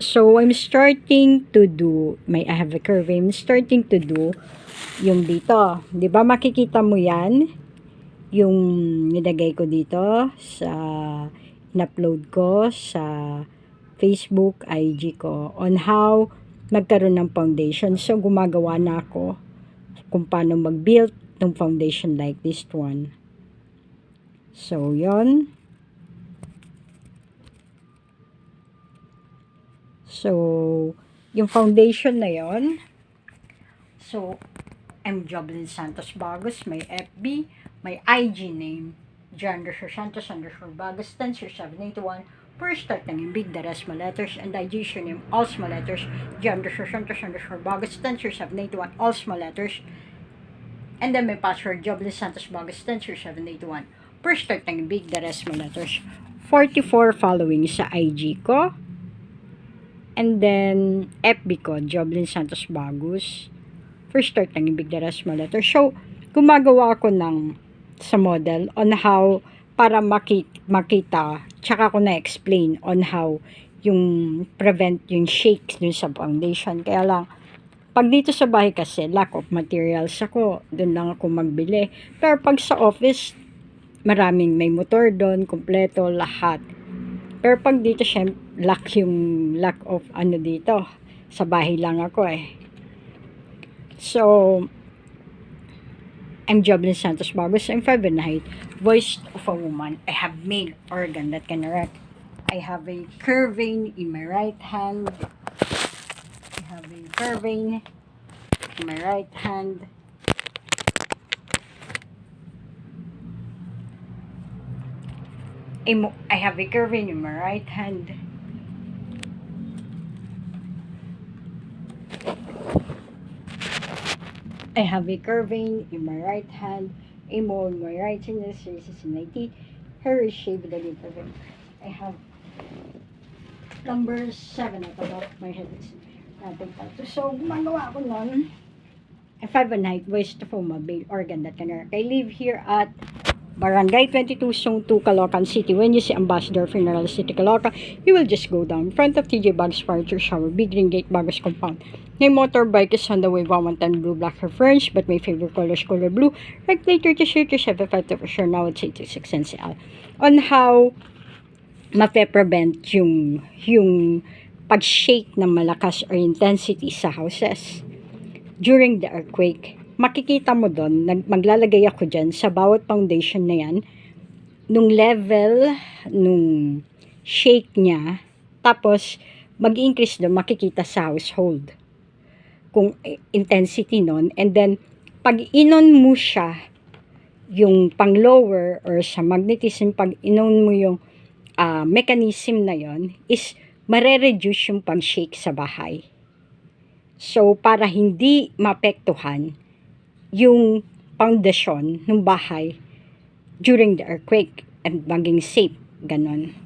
So, I'm starting to do, I have a curve, I'm starting to do yung dito. Di ba makikita mo yan? Yung nilagay ko dito sa, in-upload ko sa Facebook, IG ko on how magkaroon ng foundation. So, gumagawa na ako kung paano mag-build ng foundation like this one. So, yon. So, yung foundation na yon. So, I'm Joblin Santos Bagos, my FB, my IG name, J_Santos_Bagos, 100781, first start ng big, the rest small letters, and IG name, all small letters, J_Santos_Bagos, 100781, all small letters, and then my password, Joblin Santos Bagos, 100781, first start ng big, the rest small letters, 44 following sa IG ko, and then FB ko, Joblin Santos Bagos, first start ng big, the rest small letters. So, gumagawa ako ng sa model on how para makita, tsaka ko na-explain on how yung prevent yung shakes dun sa foundation. Kaya lang, pag dito sa bahay kasi, lack of materials ako, dun lang ako magbili. Pero pag sa office, maraming may motor doon, kompleto, lahat. Pero pag dito, syempre, lack of ano dito. Sa bahay lang ako eh. So, I'm Joblin Santos Bagos. I'm 5 and height. Voice of a woman. I have male organ that can erect. I have a curve vein in my right hand. I have a curve vein in my right hand. I have a curve vein in my right hand. I have a curve vein in my right hand, a mole in my right hand, this is in my teeth, hair is shaved with a little bit. I have number 7 at the top of my head. So, gumagawa ko nun. A 5 and height, voice to form a male organ that can work. I live here at Barangay 22, Zone 2, Caloocan City. When you see Ambassador Funeral City, Caloocan, you will just go down in front of TJ Bagos Furniture Shower, Big Green Gate, Bagos Compound. My motorbike is on the way, 110 blue, black reference, but my favorite color is color blue. Right later to share to 75 for sure. Now it's 86 NCL. On how mape-prevent yung pag-shake ng malakas or intensity sa houses during the earthquake. Makikita mo doon, maglalagay ako dyan sa bawat foundation na yan, nung level, nung shake niya, tapos mag-increase doon, makikita sa household kung intensity nun, and then pag inon mo siya, yung pang lower or sa magnetism, pag inon mo yung mechanism na yon, is mare-reduce yung pag-shake sa bahay. So, para hindi maapektuhan yung foundation ng bahay during the earthquake and maging safe, ganon.